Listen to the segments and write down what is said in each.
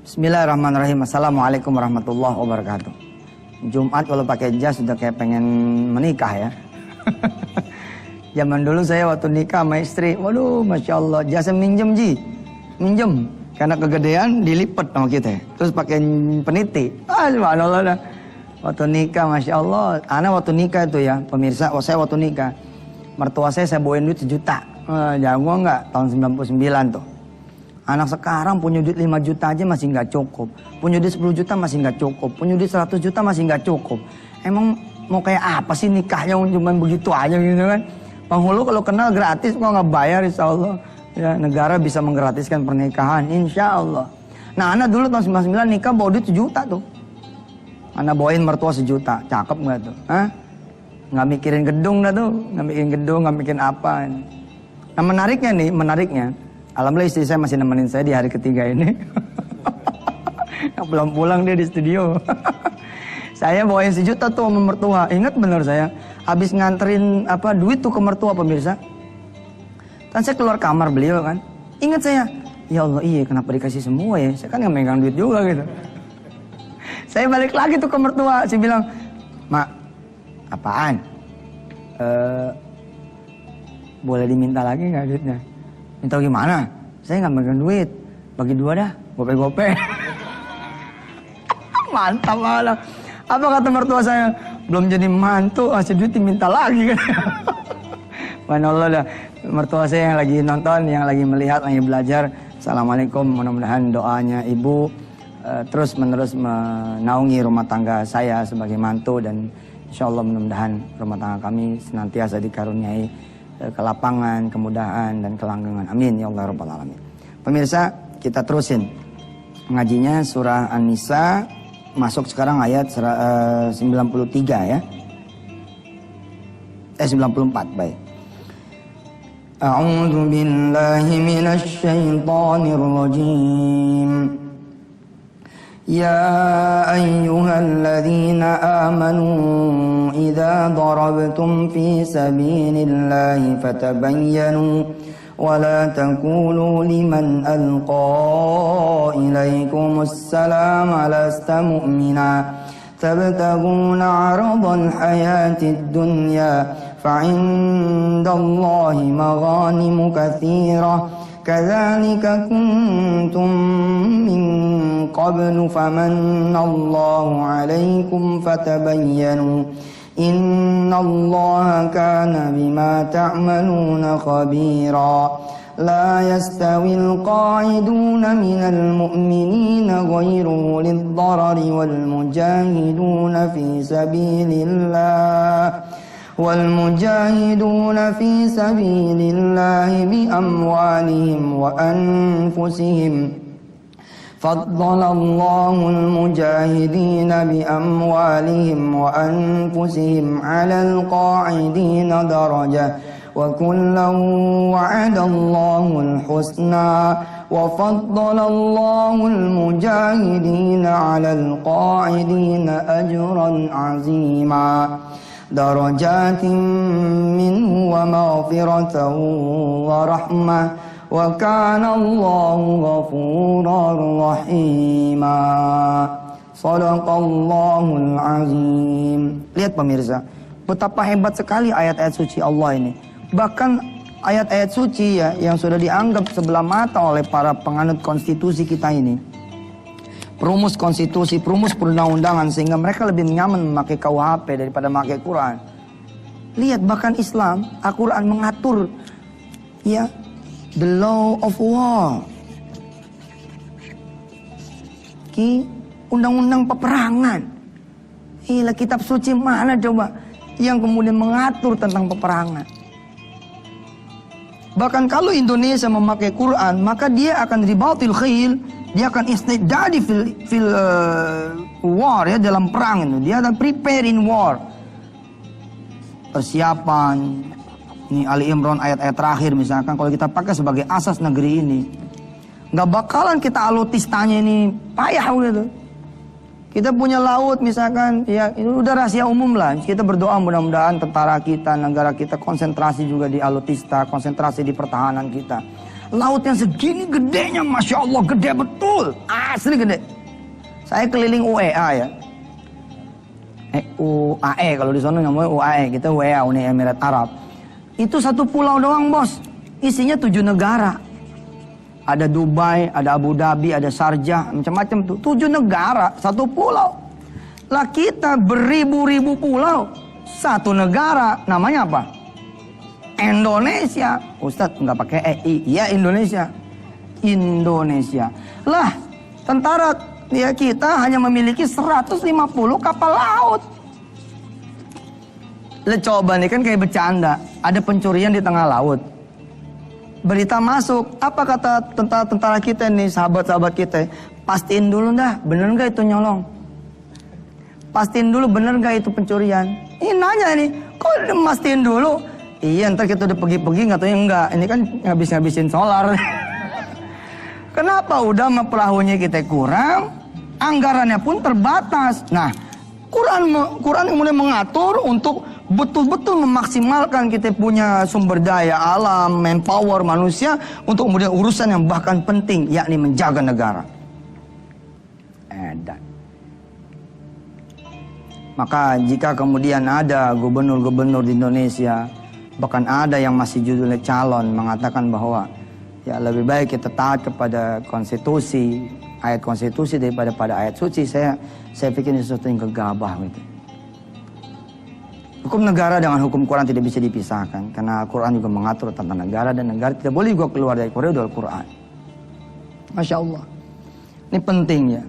Bismillahirrahmanirrahim. Assalamualaikum warahmatullahi wabarakatuh. Jumat kalau pakai jas sudah kayak pengen menikah ya. Zaman dulu saya waktu nikah sama istri, waduh Masya Allah, jasnya minjem minjem. Karena kegedean dilipat sama kita. Terus pakai peniti. Subhanallah dah. Waktu nikah Masya Allah. Anak waktu nikah itu ya, pemirsa, saya waktu nikah. Mertua saya bawain duit 1 juta. Jago nggak? Tahun 99 tuh. Anak sekarang punya duit 5 juta aja masih nggak cukup. Punya duit 10 juta masih nggak cukup. Punya duit 100 juta masih nggak cukup. Emang mau kayak apa sih nikahnya cuma begitu aja gitu kan? Penghulu kalau kenal gratis kok nggak bayar, insya Allah. Ya, negara bisa menggratiskan pernikahan, insya Allah. Nah, anak dulu tahun 99 nikah bawa duit 1 juta tuh. Anak bawain mertua 1 juta, cakep nggak tuh? Hah? Nggak mikirin gedung dah tuh, nggak mikirin gedung, nggak mikirin apa. Nah menariknya, alhamdulillah istri saya masih nemenin saya di hari ketiga ini. Belum pulang dia di studio. Saya bawain 1 juta tuh sama mertua. Ingat bener saya, habis nganterin duit tuh ke mertua pemirsa. Kan saya keluar kamar beliau kan. Ingat saya, ya Allah iya kenapa dikasih semua ya? Saya kan nggak megang duit juga gitu. Saya balik lagi tuh ke mertua. Saya bilang, Mak, apaan? Boleh diminta lagi nggak duitnya? Minta gimana? Saya nggak megang duit. Bagi 2 dah, gope-gope. Mantap malah. Apa kata mertua saya? Belum jadi mantu, kasih duit diminta lagi kan. Subhanallah dah. Mertua saya yang lagi nonton, yang lagi melihat, lagi belajar. Assalamualaikum, mudah-mudahan doanya ibu terus menerus menaungi rumah tangga saya sebagai mantu. Dan insya Allah mudah-mudahan rumah tangga kami senantiasa dikaruniai kelapangan, kemudahan, dan kelanggengan. Amin ya Allah rabbal alamin. Pemirsa, kita terusin ngajinya surah An-Nisa, masuk sekarang ayat 93 ya. 94 baik. A'udzu billahi minasy syaithanir rajim. يا أيها الذين آمنوا إذا ضربتم في سبيل الله فتبينوا ولا تقولوا لمن ألقى إليكم السلام لست مؤمنا تبتغون عرض الحياة الدنيا فعند الله مغانم كثيرة كذلك كنتم من قبل فمن الله عليكم فتبينوا إن الله كان بما تعملون خبيرا لا يستوي القاعدون من المؤمنين غير أولي الضرر والمجاهدون في سبيل الله بأموالهم وأنفسهم فضل الله المجاهدين بأموالهم وأنفسهم على القاعدين درجة وكلا وعد الله الحسنى وفضل الله المجاهدين على القاعدين أجرا عظيما درجات منه ومغفرة ورحمة وكان الله غفورا رحيما Shadaqallahul azim. Lihat pemirsa, betapa hebat sekali ayat-ayat suci Allah ini. Bahkan ayat-ayat suci ya yang sudah dianggap sebelah mata oleh para penganut konstitusi kita ini, perumus konstitusi, perumus perundang-undangan, sehingga mereka lebih nyaman memakai KUHP daripada memakai Quran. Lihat bahkan Islam, Al-Quran mengatur ya the law of war, undang-undang peperangan. Gila, kitab suci mana coba yang kemudian mengatur tentang peperangan? Bahkan kalau Indonesia memakai Quran, maka dia akan ribatil khil, dia akan istidadi fil war ya, dalam perang itu. Dia akan prepare in war. Persiapan. Ini Ali Imran ayat-ayat terakhir misalkan, kalau kita pakai sebagai asas negeri ini, nggak bakalan kita alutistanya ini payah gitu. Kita punya laut misalkan, ya itu udah rahasia umum lah. Kita berdoa mudah-mudahan tentara kita, negara kita konsentrasi juga di alutista, konsentrasi di pertahanan kita. Laut yang segini gedenya, Masya Allah, gede betul. Asli gede. Saya keliling UEA ya. UAE, kalau di sana namanya UAE, kita UEA, Uni Emirat Arab. Itu satu pulau doang, bos. Isinya 7 negara. Ada Dubai, ada Abu Dhabi, ada Sharjah, macam-macam tuh. 7 negara, satu pulau. Lah kita beribu-ribu pulau, satu negara. Namanya apa? Indonesia. Ustadz nggak pakai iya Indonesia. Indonesia. Lah tentara ya kita hanya memiliki 150 kapal laut. Lah coba nih kan kayak bercanda. Ada pencurian di tengah laut. Berita masuk. Apa kata tentara kita nih, sahabat-sahabat kita? Pastiin dulu dah, bener nggak itu nyolong? Pastiin dulu bener nggak itu pencurian? Ini nanya nih, kok mastiin dulu? Iya, ntar kita udah pergi-pergi nggak tahu enggak. Ini kan ngabis-ngabisin solar. Kenapa? Udah sama perahunya kita kurang, anggarannya pun terbatas. Nah, Quran kemudian mengatur untuk betul-betul memaksimalkan kita punya sumber daya alam, manpower manusia untuk kemudian urusan yang bahkan penting, yakni menjaga negara. Maka jika kemudian ada gubernur-gubernur di Indonesia, bahkan ada yang masih judulnya calon, mengatakan bahwa ya lebih baik kita taat kepada konstitusi, ayat konstitusi daripada pada ayat suci, saya pikir ini sesuatu yang gegabah gitu. Hukum negara dengan hukum Quran tidak bisa dipisahkan, karena Al-Quran juga mengatur tentang negara, dan negara tidak boleh juga keluar dari koridor Al-Quran. Masya Allah. Ini penting ya.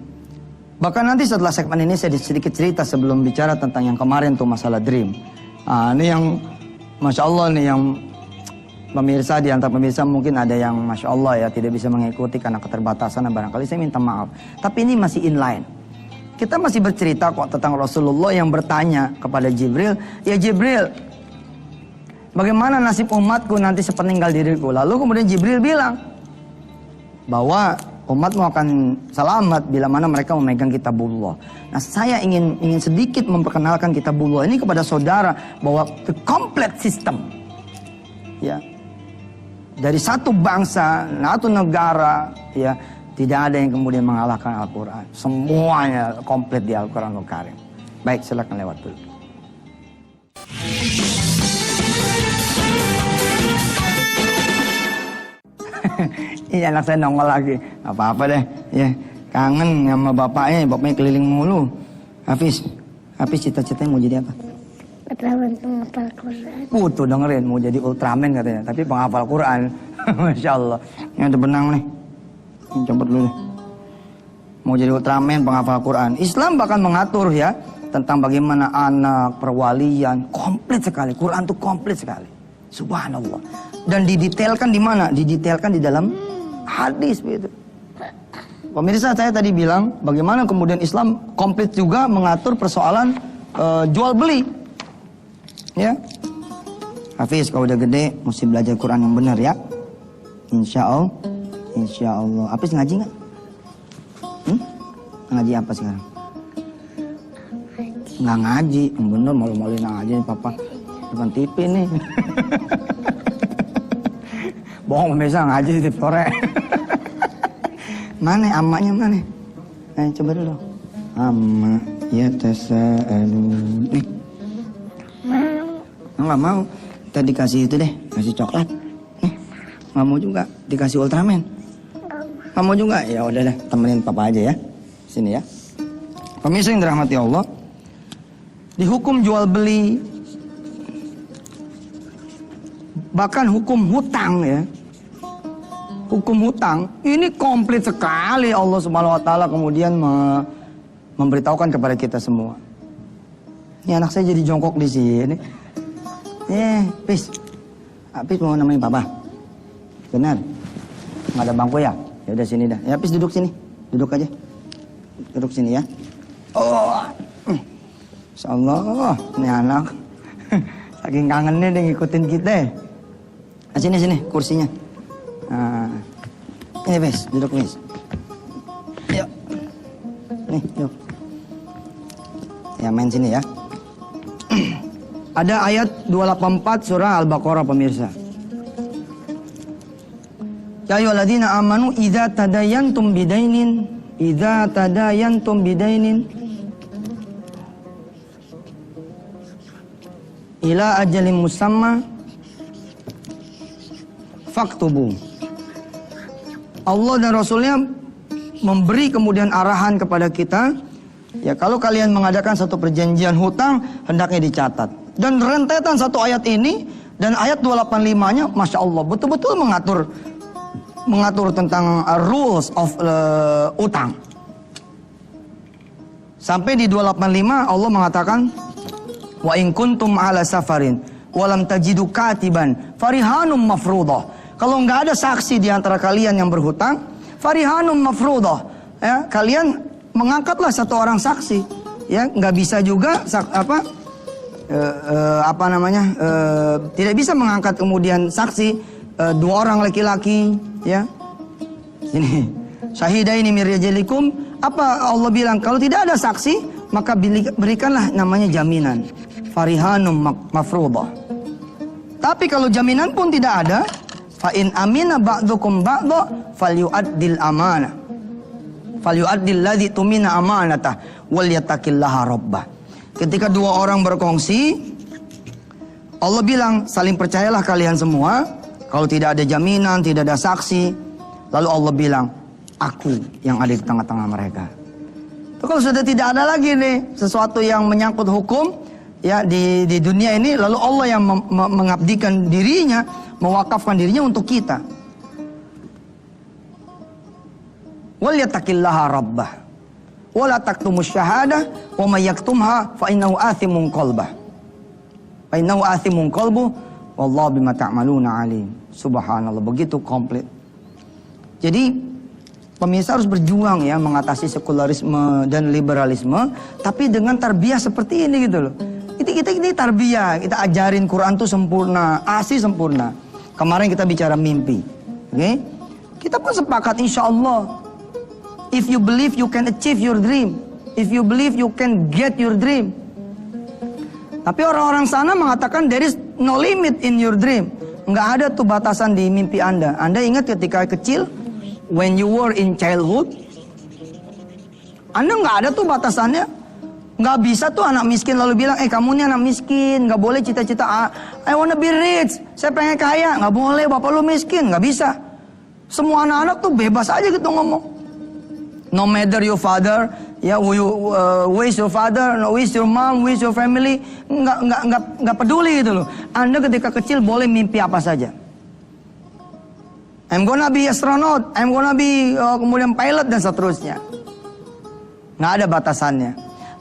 Bahkan nanti setelah segmen ini saya sedikit cerita sebelum bicara tentang yang kemarin tuh masalah dream. Ini yang Masya Allah nih, yang pemirsa, di antara pemirsa mungkin ada yang Masya Allah ya tidak bisa mengikuti karena keterbatasan, dan barangkali saya minta maaf. Tapi ini masih inline. Kita masih bercerita kok tentang Rasulullah yang bertanya kepada Jibril, ya Jibril, bagaimana nasib umatku nanti sepeninggal diriku? Lalu kemudian Jibril bilang bahwa umatmu akan selamat bila mana mereka memegang kitabullah. Nah, saya ingin sedikit memperkenalkan kitabullah ini kepada saudara, bahwa the complete system ya, dari satu bangsa, satu negara ya, tidak ada yang kemudian mengalahkan Al-Quran. Semuanya komplit di Al-Quranul Karim. Baik, silakan lewat dulu. Iya, anak saya nongol lagi. Gak apa-apa deh. Ya, kangen sama bapaknya keliling mulu. Hafiz cita-citanya mau jadi apa? Ultraman penghafal Quran. Tuh dengerin, mau jadi Ultraman katanya, tapi penghafal Quran. Masya Allah. Ini ada benang nih. Coba dulu deh. Mau jadi Ultraman penghafal Quran. Islam bahkan mengatur ya tentang bagaimana anak, perwalian, komplit sekali. Quran tuh komplit sekali. Subhanallah. Dan didetailkan di mana? Didetailkan di dalam hadis begitu. Pemirsa, saya tadi bilang bagaimana kemudian Islam komplit juga mengatur persoalan jual beli. Ya. Hafiz, kalau udah gede mesti belajar Quran yang benar ya. Insya Allah. Hafiz ngaji nggak? Ngaji apa sekarang? Nggak ngaji, yang bener malu-maluin aja nih papa. Depan TV nih. Bohong pemirsa, ngaji di sore. Mana amaknya mana? Coba dulu. Amma ya tasa'alun. Nih. Nggak mau. Tadi kasih itu deh, kasih coklat. Nih. Nggak mau juga dikasih Ultraman. Nggak mau juga. Ya udah deh, temenin papa aja ya. Sini ya. Pemirsa yang dirahmati Allah, di hukum jual beli, bahkan hukum hutang ya. Hukum hutang ini komplit sekali. Allah Subhanahu wa taala kemudian memberitahukan kepada kita semua. Ini anak saya jadi jongkok di sini. Pis mau nemenin papa. Benar? Nggak ada bangku ya? Ya udah sini dah. Ya Pis duduk sini. Duduk aja. Duduk sini ya. Oh. Insyaallah ini anak saking kangennya dia ngikutin kita. Sini kursinya. Nah, ini Pis, duduk Pis. Yuk. Nih, yuk. Ya main sini ya. Ada ayat 284 surah Al-Baqarah pemirsa. Ya ayyuhalladzina amanu idza tadayantum bidainin ila ajalin musamma faktubu. Allah dan Rasulnya memberi kemudian arahan kepada kita, ya kalau kalian mengadakan satu perjanjian hutang, hendaknya dicatat. Dan rentetan satu ayat ini dan ayat 285-nya, Masya Allah, betul-betul mengatur tentang rules of utang. Sampai di 285 Allah mengatakan, wa in kuntum ala safarin walam tajidu katiban farihanum mafruḍah. Kalau nggak ada saksi di antara kalian yang berhutang, farihanum mafruḍah, ya, kalian mengangkatlah satu orang saksi, ya, nggak bisa juga tidak bisa mengangkat kemudian saksi dua orang laki-laki, ya. Ini syahidaini min rijalikum, apa Allah bilang, kalau tidak ada saksi maka berikanlah namanya jaminan, farihanum mafruḍah. Tapi kalau jaminan pun tidak ada, fa in amina ba'dukum ba'dha falyu'addil amanah. Falyu'addil ladzi tumina amanatah wal yattaqillaha rabbah. Ketika dua orang berkongsi, Allah bilang, saling percayalah kalian semua. Kalau tidak ada jaminan, tidak ada saksi, lalu Allah bilang, aku yang ada di tengah-tengah mereka. Kalau sudah tidak ada lagi nih sesuatu yang menyangkut hukum, ya, di dunia ini, lalu Allah yang mengabdikan dirinya, mewakafkan dirinya untuk kita. Wal yattaqillaha rabbah wa la taktumus syahadah wa may yaktumha fa innahu athimun qalbah. Fa innahu athimun qalbuh wallahu bima ta'maluna alim. Subhanallah, begitu komplit. Jadi pemirsa harus berjuang, ya, mengatasi sekularisme dan liberalisme, tapi dengan tarbiyah seperti ini gitu loh. Ini tarbiyah, kita ajarin Quran tuh sempurna, ASI sempurna. Kemarin kita bicara mimpi, oke? Kita pun sepakat, insya Allah, if you believe you can achieve your dream, if you believe you can get your dream. Tapi orang-orang sana mengatakan there is no limit in your dream. Nggak ada tuh batasan di mimpi Anda. Anda ingat ketika kecil, when you were in childhood, Anda nggak ada tuh batasannya. Nggak bisa tuh anak miskin lalu bilang, kamu ini anak miskin, nggak boleh cita-cita, I wanna be rich, saya pengen kaya. Nggak boleh, bapak lu miskin, nggak bisa. Semua anak-anak tuh bebas aja gitu ngomong. No matter your father, ya, who is your father, who is your mom, who is your family, nggak peduli gitu loh. Anda ketika kecil boleh mimpi apa saja. I'm gonna be astronaut, I'm gonna be kemudian pilot dan seterusnya. Nggak ada batasannya.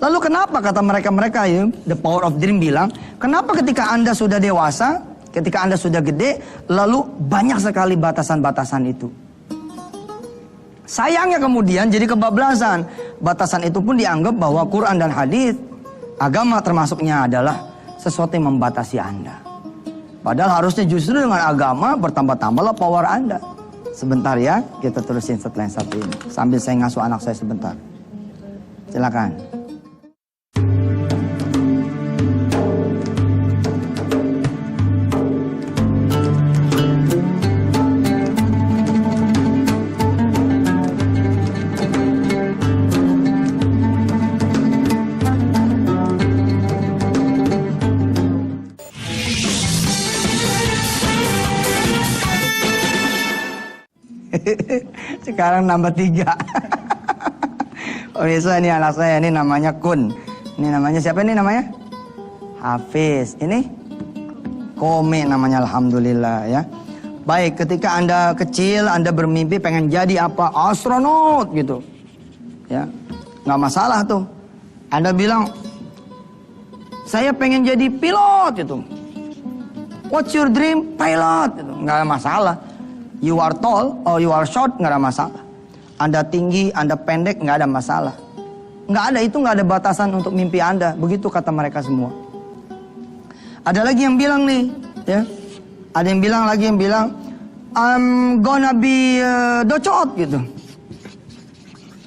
Lalu kenapa kata mereka ya, the power of dream bilang, kenapa ketika Anda sudah dewasa, ketika Anda sudah gede, lalu banyak sekali batasan-batasan itu. Sayangnya kemudian jadi kebablasan. Batasan itu pun dianggap bahwa Quran dan hadis, agama termasuknya adalah sesuatu yang membatasi Anda. Padahal harusnya justru dengan agama bertambah-tambahlah power Anda. Sebentar ya, kita terusin setelah yang satu ini. Sambil saya ngasuh anak saya sebentar. Silakan. Sekarang nambah 3. Pemirsa, ini anak saya, ini namanya Kun. Ini namanya siapa ini namanya? Hafiz. Ini Kome namanya, alhamdulillah ya. Baik, ketika Anda kecil, Anda bermimpi pengen jadi apa? Astronot gitu. Ya. Nggak masalah tuh. Anda bilang, saya pengen jadi pilot gitu. What's your dream? Pilot gitu. Nggak ada masalah. You are tall or you are short, nggak ada masalah. Anda tinggi, Anda pendek, nggak ada masalah. Nggak ada, itu nggak ada batasan untuk mimpi Anda. Begitu kata mereka semua. Ada lagi yang bilang nih, ya. Ada yang bilang lagi, yang bilang, I'm gonna be docot gitu.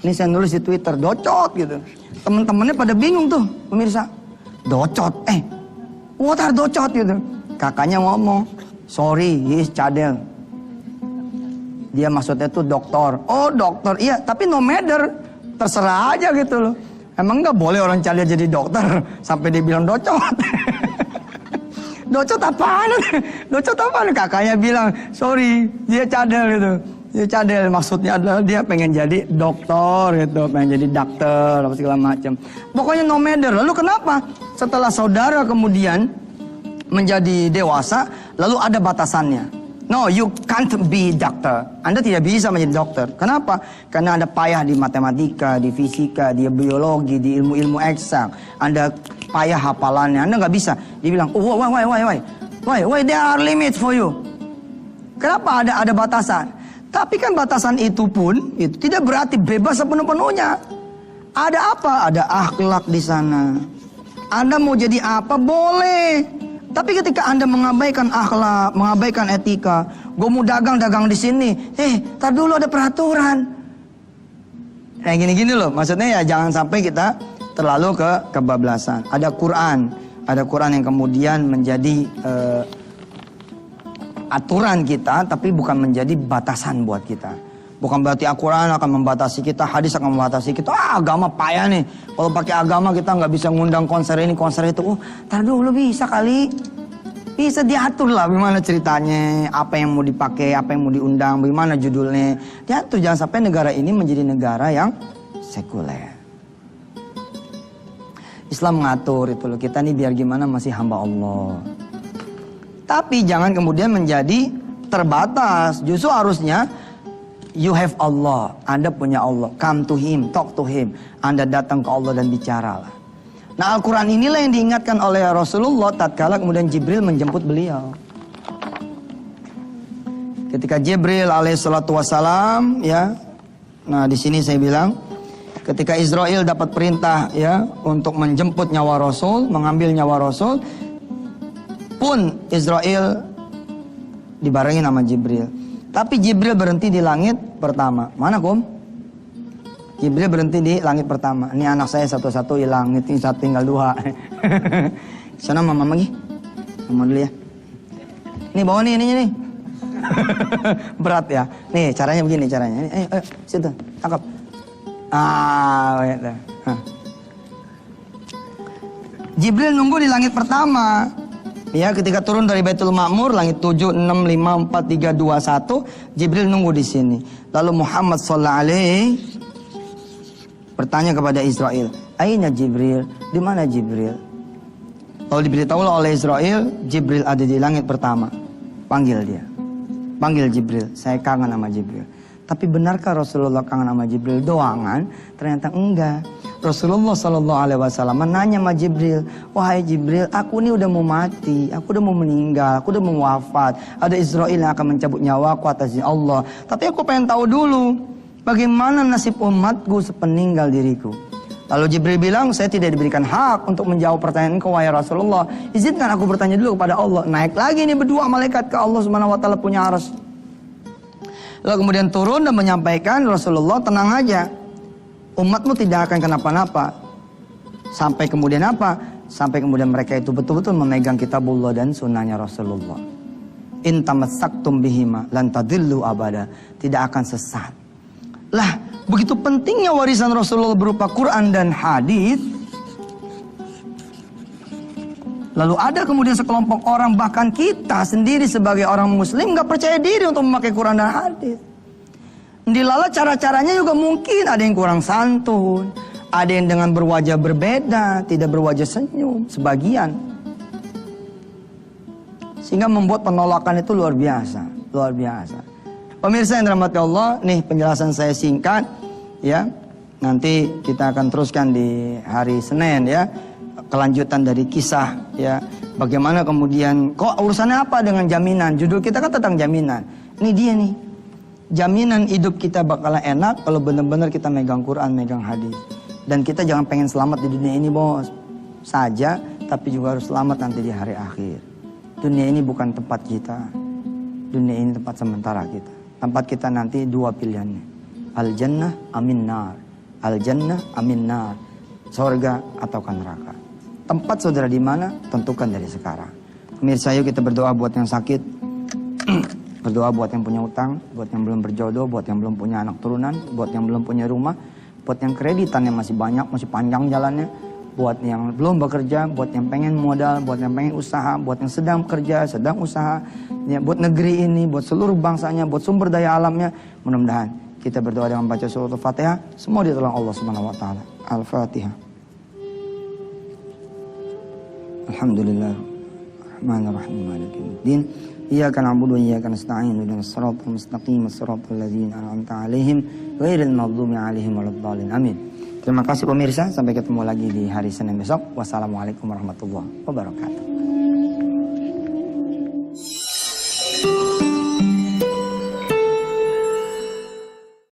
Ini saya nulis di Twitter, docot gitu. Temen-temennya pada bingung tuh, pemirsa. Docot, what are docot gitu. Kakaknya ngomong, sorry, he is cadel. Dia maksudnya tuh dokter. Oh dokter, iya tapi no matter. Terserah aja gitu loh. Emang nggak boleh orang cadel jadi dokter sampai dia bilang docot. Docot apaan? Docot apaan? Kakaknya bilang, sorry, dia cadel gitu. Dia cadel, maksudnya adalah dia pengen jadi dokter gitu, pengen jadi dokter, apa segala macam. Pokoknya no matter. Lalu kenapa? Setelah saudara kemudian menjadi dewasa, lalu ada batasannya. No, you can't be doctor. Anda tidak bisa menjadi dokter. Kenapa? Karena Anda payah di matematika, di fisika, di biologi, di ilmu-ilmu eksak. Anda payah hafalannya. Anda nggak bisa. Dia bilang, oh, why there are limits for you. Kenapa ada batasan? Tapi kan batasan itu pun itu tidak berarti bebas sepenuh-penuhnya. Ada apa? Ada akhlak di sana. Anda mau jadi apa? Boleh. Tapi ketika Anda mengabaikan akhlak, mengabaikan etika, gue mau dagang di sini, tar dulu ada peraturan. Kayak gini-gini loh, maksudnya ya jangan sampai kita terlalu kebablasan. Ada Quran yang kemudian menjadi aturan kita, tapi bukan menjadi batasan buat kita. Bukan berarti Al-Quran akan membatasi kita, hadis akan membatasi kita. Agama payah nih. Kalau pakai agama kita nggak bisa ngundang konser ini, konser itu. Tar dulu bisa kali. Bisa diatur lah bagaimana ceritanya, apa yang mau dipakai, apa yang mau diundang, bagaimana judulnya. Diatur, jangan sampai negara ini menjadi negara yang sekuler. Islam mengatur itu loh. Kita nih biar gimana masih hamba Allah. Tapi jangan kemudian menjadi terbatas. Justru harusnya you have Allah, Anda punya Allah. Come to Him, talk to Him. Anda datang ke Allah dan bicaralah. Nah Al-Quran inilah yang diingatkan oleh Rasulullah tatkala kemudian Jibril menjemput beliau. Ketika Jibril alaihissalatu wassalam, ya. Nah di sini saya bilang, ketika Israel dapat perintah ya untuk menjemput nyawa Rasul, mengambil nyawa Rasul, pun Israel dibarengi nama Jibril. Tapi Jibril berhenti di langit pertama. Mana Kum? Jibril berhenti di langit pertama. Ini anak saya satu-satu hilang. Ini satu tinggal dua. Sana mama lagi. Mama dulu ya. Nih bawa nih ininya nih. Berat ya. Nih caranya begini caranya. Ayo situ. Tangkap. Ya. Jibril nunggu di langit pertama. Ya, ketika turun dari Baitul Ma'mur, langit 7, 6, 5, 4, 3, 2, 1, Jibril nunggu di sini. Lalu Muhammad sallallahu alaihi bertanya kepada Israel, "Aina Jibril? Di mana Jibril?" Lalu diberitahulah oleh Israel, Jibril ada di langit pertama. Panggil dia. Panggil Jibril, saya kangen sama Jibril. Tapi benarkah Rasulullah kangen sama Jibril doangan? Ternyata enggak. Rasulullah Sallallahu Alaihi Wasallam menanya sama Jibril, wahai Jibril, aku ini udah mau mati, aku udah mau meninggal, aku udah mau wafat. Ada Israel yang akan mencabut nyawaku atas izin Allah. Tapi aku pengen tahu dulu, bagaimana nasib umatku sepeninggal diriku. Lalu Jibril bilang, saya tidak diberikan hak untuk menjawab pertanyaan engkau wahai Rasulullah. Izinkan aku bertanya dulu kepada Allah. Naik lagi nih berdua malaikat ke Allah Subhanahu Wa Taala punya arsy. Lalu kemudian turun dan menyampaikan, Rasulullah tenang aja. Umatmu tidak akan kenapa-napa. Sampai kemudian apa? Sampai kemudian mereka itu betul-betul memegang kitabullah dan sunnahnya Rasulullah. In tamassaktum bihima lan tadillu abada. Tidak akan sesat. Lah, begitu pentingnya warisan Rasulullah berupa Quran dan hadis. Lalu ada kemudian sekelompok orang, bahkan kita sendiri sebagai orang muslim gak percaya diri untuk memakai Quran dan hadis. Dilala cara-caranya juga mungkin ada yang kurang santun, ada yang dengan berwajah berbeda, tidak berwajah senyum, sebagian. Sehingga membuat penolakan itu luar biasa, luar biasa. Pemirsa yang dirahmati Allah, nih penjelasan saya singkat, ya. Nanti kita akan teruskan di hari Senin, ya. Kelanjutan dari kisah, ya. Bagaimana kemudian, kok urusannya apa dengan jaminan? Judul kita kan tentang jaminan. Ini dia nih. Jaminan hidup kita bakalan enak kalau benar-benar kita megang Quran, megang hadis. Dan kita jangan pengen selamat di dunia ini bos saja, tapi juga harus selamat nanti di hari akhir. Dunia ini bukan tempat kita. Dunia ini tempat sementara kita. Tempat kita nanti dua pilihannya. Al-jannah amin nar. Al-jannah amin nar. Surga ataukah neraka. Tempat saudara di mana? Tentukan dari sekarang. Pemirsa, yuk kita berdoa buat yang sakit. Berdoa buat yang punya utang, buat yang belum berjodoh, buat yang belum punya anak turunan, buat yang belum punya rumah, buat yang kreditannya masih banyak, masih panjang jalannya, buat yang belum bekerja, buat yang pengen modal, buat yang pengen usaha, buat yang sedang bekerja, sedang usaha, ya, buat negeri ini, buat seluruh bangsanya, buat sumber daya alamnya. Mudah-mudahan kita berdoa dengan baca surah Al-Fatihah, semua ditolong Allah Subhanahu wa taala. Al-Fatihah. Alhamdulillah. Rahmanir-Rahim. Maliki yaumiddin. Iyyaka na'budu wa iyyaka nasta'in. Ihdinas siratal mustaqim, siratal ladzina an'amta 'alaihim ghairil maghdubi 'alaihim waladdallin. Amin. Terima kasih pemirsa, sampai ketemu lagi di hari Senin besok. Wassalamualaikum warahmatullahi wabarakatuh.